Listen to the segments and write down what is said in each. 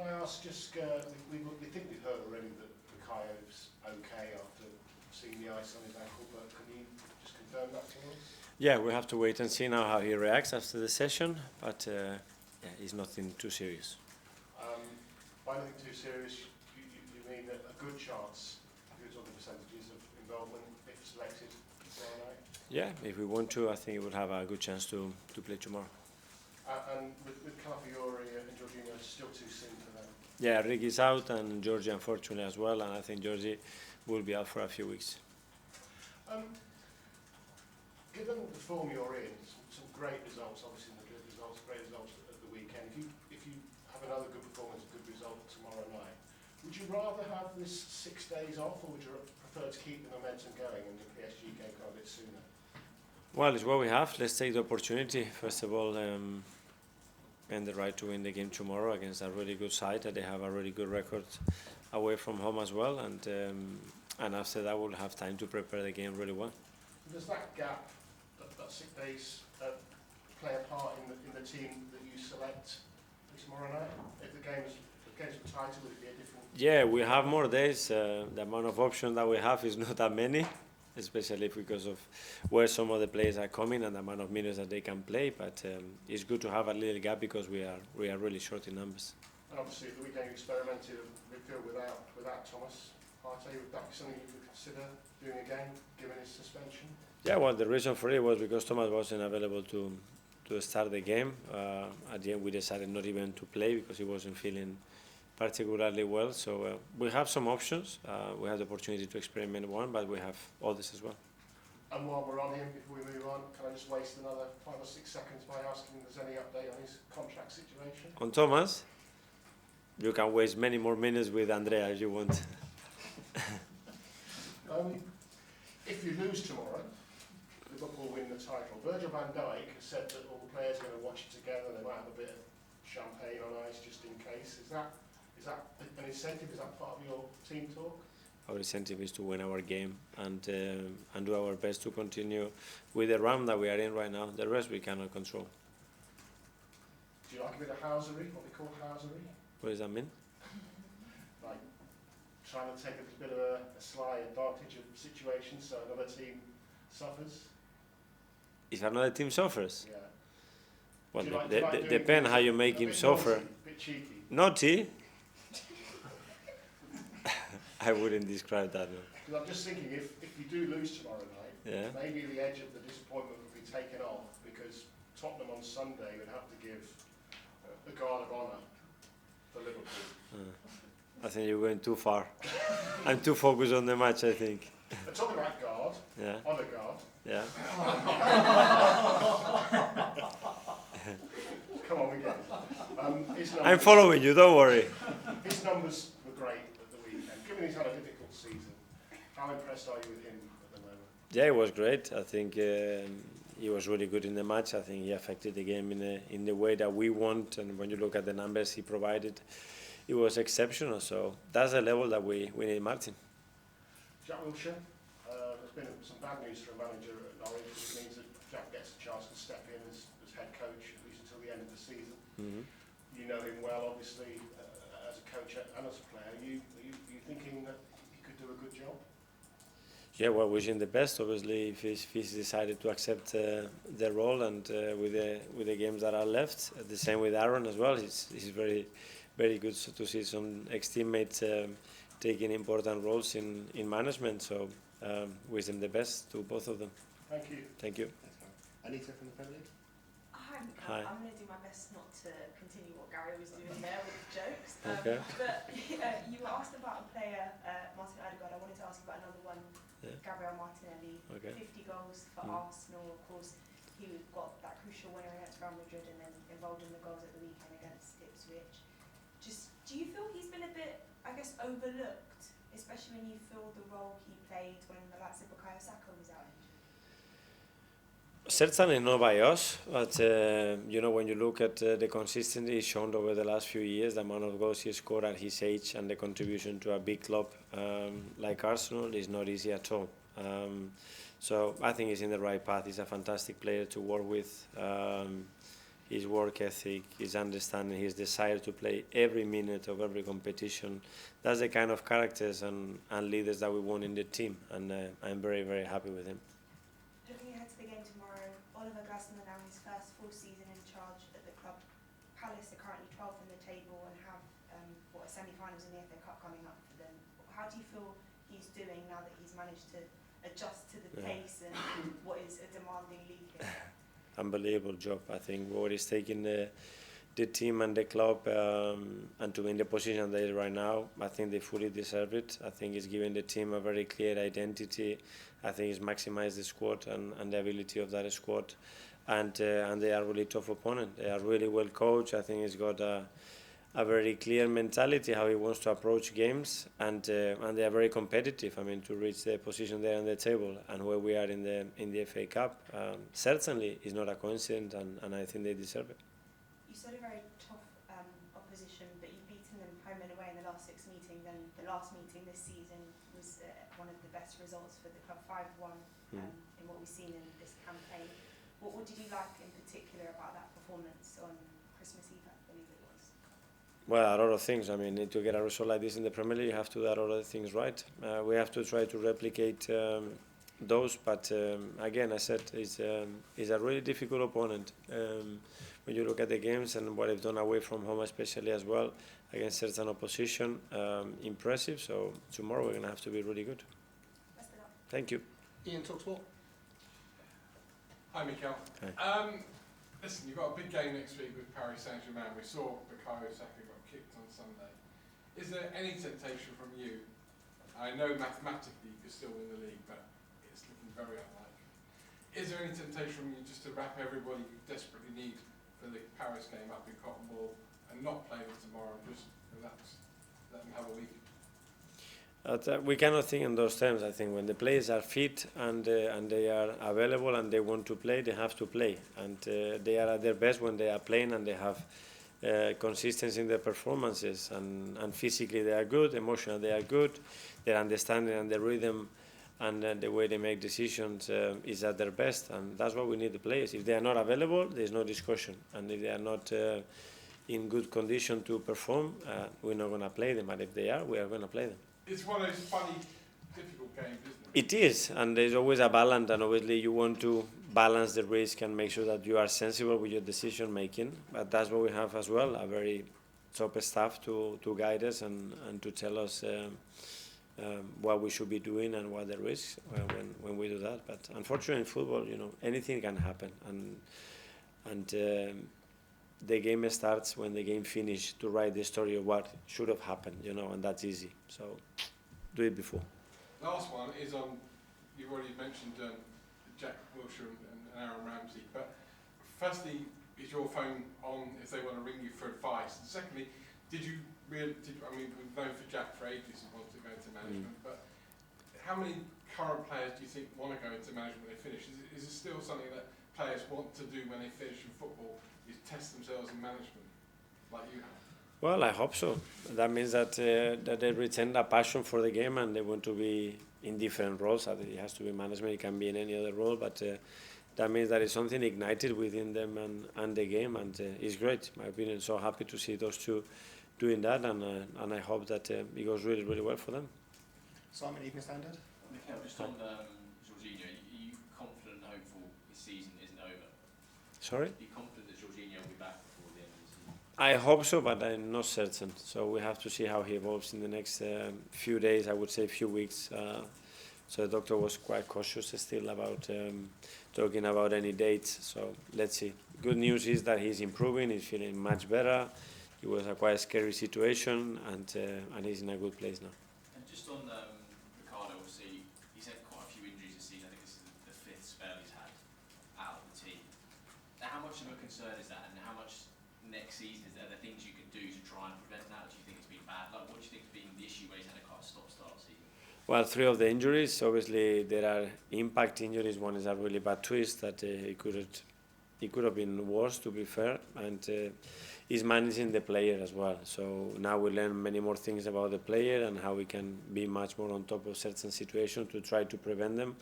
Can I ask, just we think we've heard already that Bukayo's okay after seeing the ice on his ankle, but can you just confirm that to us? Yeah, we have to wait and see now how he reacts after the session, but yeah, it's nothing too serious. By nothing too serious, you mean a good chance, if you're talking percentages of involvement, if selected tomorrow night? Yeah, if we want to, I think we will have a good chance to play tomorrow. And with Calafiori and Jorginho, it's still too soon for them? Yeah, Rick is out and Georgie unfortunately as well, and I think Georgie will be out for a few weeks. Given the form you're in, some great results, obviously great results at the weekend. If you have another good performance, a good result tomorrow night, would you rather have this 6 days off, or would you prefer to keep the momentum going and the PSG game come a bit sooner? Well, it's what we have. Let's take the opportunity. First of all, and the right to win the game tomorrow against a really good side, that they have a really good record away from home as well, and after that we'll have time to prepare the game really well. Does that gap, that 6 days, play a part in the team that you select tomorrow night? If the games were tighter, would it be a different? Yeah, we have more days. The amount of options that we have is not that many, especially because of where some of the players are coming and the amount of minutes that they can play. But it's good to have a little gap because we are really short in numbers. And obviously, the weekend you experimented midfield without Thomas Partey. Would that be something you would consider doing again, given his suspension? Yeah, well, the reason for it was because Thomas wasn't available to start the game. At the end, we decided not even to play because he wasn't feeling particularly well. So we have some options. We have the opportunity to experiment one, but we have others as well. And while we're on him, before we move on, can I just waste another 5 or 6 seconds by asking if there's any update on his contract situation? On Thomas, you can waste many more minutes with Andrea if you want. If you lose tomorrow, Liverpool win the title. Virgil van Dijk has said that all the players are going to watch it together. They might have a bit of champagne on ice just in case. Is that an incentive? Is that part of your team talk? Our incentive is to win our game and do our best to continue with the run that we are in right now. The rest we cannot control. Do you like a bit of housery? What we call housery? What does that mean? Like trying to take a bit of a sly advantage of situations so another team suffers? If another team suffers? Yeah. Well, depends how you make him suffer. A bit cheeky. Naughty? I wouldn't describe that. No. Because I'm just thinking, if you do lose tomorrow night, yeah, maybe the edge of the disappointment would be taken off, because Tottenham on Sunday would have to give a guard of honour for Liverpool. I think you're going too far. I'm too focused on the match, I think. Talking about guard, yeah, honour guard. Yeah. Come on, we get it. I'm following you, don't worry. His numbers were great at the weekend. Given he's had a difficult season, how impressed are you with him at the moment? Yeah, it was great. I think he was really good in the match. I think he affected the game in the way that we want, and when you look at the numbers he provided, it was exceptional. So that's the level that we need Martin. Jack Wilshere, there's been some bad news for a manager at Norwich, which means that Jack gets a chance to step in as head coach, at least until the end of the season. Mm-hmm. You know him well, obviously, as a coach and as a player. Are you thinking that he could do a good job? Yeah, well, wishing the best, obviously, if he's decided to accept the role, and with the games that are left. The same with Aaron as well. He's very, very good to see some ex-teammates taking important roles in management. So wish them the best to both of them. Thank you. Thank you. Anita from the Premier League? Hi. I'm going to do my best not to continue what Gary was doing there with the jokes. Okay. But you were asked about a player, Martin Odegaard. I wanted to ask you about another one, yeah. Gabriel Martinelli. Okay. 50 goals for Arsenal. Of course, he got that crucial winner against Real Madrid and then involved in the goals at the weekend against Ipswich. Just, do you feel he's been a bit, I guess, overlooked, especially when you feel the role he played when the likes of Bukayo Saka was out injured? Certainly not by us, but when you look at the consistency he's shown over the last few years, the amount of goals he scored at his age and the contribution to a big club like Arsenal is not easy at all. So I think he's in the right path. He's a fantastic player to work with. his work ethic, his understanding, his desire to play every minute of every competition. That's the kind of characters and leaders that we want in the team, and I'm very, very happy with him. Looking ahead to the game tomorrow, Oliver Glasner now his first full season in charge at the club. Palace are currently 12th in the table and have semi-finals in the FA Cup coming up for them. How do you feel he's doing now that he's managed to adjust to the pace and what is a demanding league here? Unbelievable job. I think what he's taking the team and the club and to be in the position they are right now, I think they fully deserve it. I think he's given the team a very clear identity. I think he's maximized the squad and the ability of that squad. And they are really tough opponent. They are really well coached. I think he's got a very clear mentality how he wants to approach games, and they are very competitive. I mean, to reach the position there on the table and where we are in the FA Cup certainly is not a coincidence, and I think they deserve it. You said a very tough opposition, but you've beaten them home and away in the last 6 meetings, and the last meeting this season was one of the best results for the club, 5-1 in what we've seen in this campaign. What did you like in particular about that performance on Christmas Eve, I believe it was? Well, a lot of things. I mean, to get a result like this in the Premier League, you have to do a lot of things right. We have to try to replicate those, but again, I said, it's a really difficult opponent. When you look at the games and what they've done away from home, especially as well, against certain opposition, impressive. So tomorrow we're going to have to be really good. Best of luck. Thank you. Ian, TalkSport. Hi, Mikel. Hi. Listen, you've got a big game next week with Paris Saint-Germain. We saw Bukayo Saka got kicked on Sunday. Is there any temptation from you? I know mathematically you could still win the league, but it's looking very unlikely. Is there any temptation from you just to wrap everybody you desperately need for the Paris game up in cotton ball and not play them tomorrow and just relax, let them have a week? We cannot think in those terms. I think when the players are fit and they are available and they want to play, they have to play. And they are at their best when they are playing and they have consistency in their performances. And physically they are good, emotionally they are good. Their understanding and their rhythm and the way they make decisions is at their best. And that's what we need the players. If they are not available, there's no discussion. And if they are not in good condition to perform, we're not going to play them. But if they are, we are going to play them. It's one of those funny, difficult games, isn't it? It is, and there's always a balance, and obviously you want to balance the risk and make sure that you are sensible with your decision making. But that's what we have as well, a very top staff to guide us and to tell us what we should be doing and what the risks when we do that. But unfortunately in football, you know, anything can happen, and the game starts when the game finishes to write the story of what should have happened, you know, and that's easy. So do it before. Last one is on, you've already mentioned Jack Wilshere and Aaron Ramsey, but firstly, is your phone on if they want to ring you for advice? And secondly, I mean, we've known for Jack for ages he wants to go into management, but how many current players do you think want to go into management when they finish? Is it still something that players want to do when they finish in football, is test themselves in management, like you have? Well, I hope so. That means that they retain a passion for the game and they want to be in different roles. It has to be management, it can be in any other role, but that means that it's something ignited within them and the game, and it's great, in my opinion. So happy to see those two doing that, and I hope that it goes really, really well for them. Simon, Evening Standard. Mikel, just on Jorginho, are you confident and hopeful this season isn't over? Sorry? Are you confident that Jorginho will be back before the end of the season? I hope so, but I'm not certain. So we have to see how he evolves in the next few days, I would say few weeks. So the doctor was quite cautious still about talking about any dates. So let's see. Good news is that he's improving, he's feeling much better. It was a quite scary situation, and he's in a good place now. And just on Ricardo, obviously, he's had quite a few injuries this season. I think this is the 5th spell he's had out of the team. Now, how much of a concern is that, and how much next season is there things you can do to try and prevent that? Do you think it's been bad? Like, what do you think has been the issue where he's had a kind of stop-start season? Well, 3 of the injuries, obviously there are impact injuries. One is a really bad twist that it could have been worse, to be fair, and he's managing the player as well. So now we learn many more things about the player and how we can be much more on top of certain situations to try to prevent them.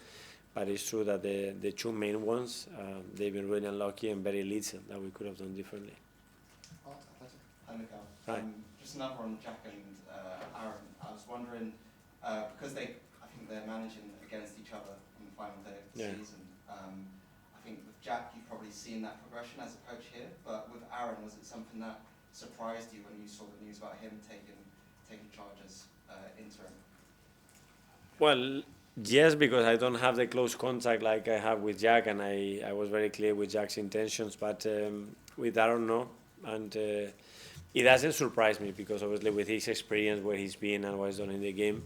but it's true that the two main ones, they've been really unlucky and very little that we could have done differently. Hi, Mikel. Hi. Just another on Jack and Aaron. I was wondering, because I think they're managing against each other on the final day of the season. I think with Jack, you've probably seen that progression as a coach here, but with Aaron, was it something that surprised you when you saw the news about him taking charge as interim? Well, yes, because I don't have the close contact like I have with Jack, and I was very clear with Jack's intentions, but with Aaron, no. And it doesn't surprise me because obviously with his experience, where he's been and what he's done in the game,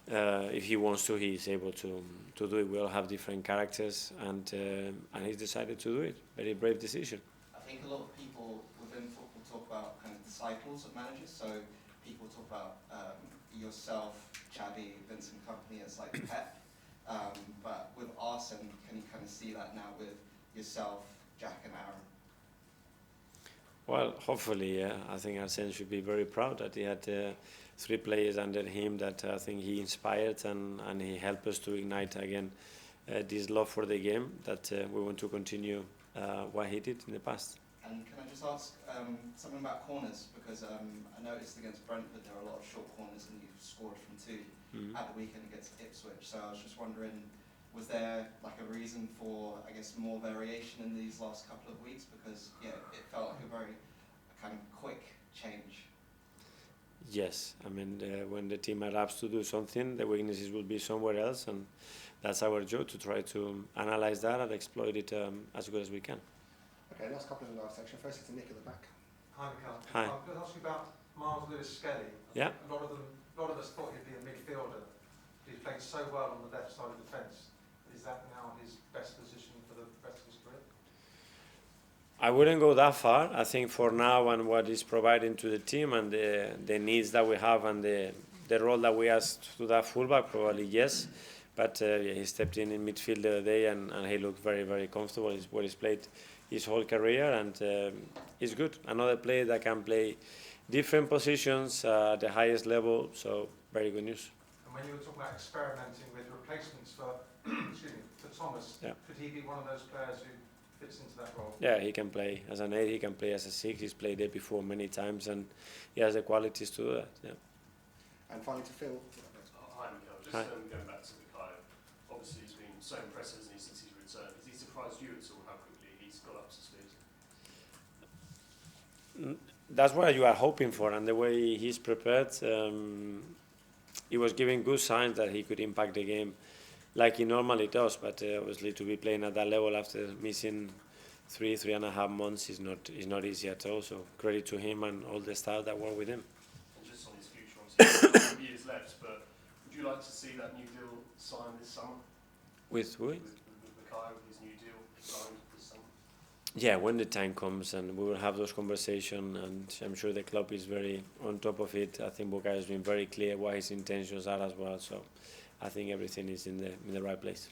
if he wants to, he's able to do it. We all have different characters, and he's decided to do it. Very brave decision. I think a lot of people within football talk about kind of disciples of managers. So people talk about yourself, Xavi, Vincent Company as like Pep. But with Arsene, can you kind of see that now with yourself, Jack and Aaron? Well, hopefully, yeah. I think Arsene should be very proud that he had 3 players under him that I think he inspired and he helped us to ignite again this love for the game that we want to continue what he did in the past. And can I just ask something about corners? Because I noticed against Brentford there are a lot of short corners and you've scored from 2 at the weekend against Ipswich. So I was just wondering, was there like a reason for, I guess, more variation in these last couple of weeks? Because yeah, it felt like a very kind of quick change. Yes, I mean, when the team adapts to do something, the weaknesses will be somewhere else, and that's our job to try to analyze that and exploit it as good as we can. Okay, last couple in the last section. First, it's Nick at the back. Hi, Mikel. Hi. I'm going to ask you about Miles Lewis-Skelly. Yeah. A lot of us thought he'd be a midfielder. He's played so well on the left side of the fence. Is that now his best position for the rest of his career? I wouldn't go that far. I think for now and what he's providing to the team and the needs that we have and the role that we asked to that fullback, probably yes. But he stepped in midfield the other day and he looked very, very comfortable. It's what he's played his whole career, and he's good. Another player that can play different positions at the highest level, so very good news. And when you were talking about experimenting with replacements for, for Thomas, could he be one of those players who fits into that role? Yeah, he can play as an 8, he can play as a 6. He's played there before many times, and he has the qualities to do that. Yeah. And finally to Phil. Hi, Mikel. Just going back to Bukayo. Obviously, he's been so impressive, hasn't he, since he's returned. Has he surprised you at all how quickly he's got up to speed? That's what you are hoping for, and the way he's prepared, he was giving good signs that he could impact the game like he normally does, but obviously to be playing at that level after missing 3.5 months is not easy at all, so credit to him and all the staff that work with him. And just on his future, obviously, he's got 2 years left, but would you like to see that new deal signed this summer? With who? With Bukayo, his new deal signed this summer? Yeah, when the time comes, and we will have those conversations, and I'm sure the club is very on top of it. I think Bukayo has been very clear what his intentions are as well, so I think everything is in the right place.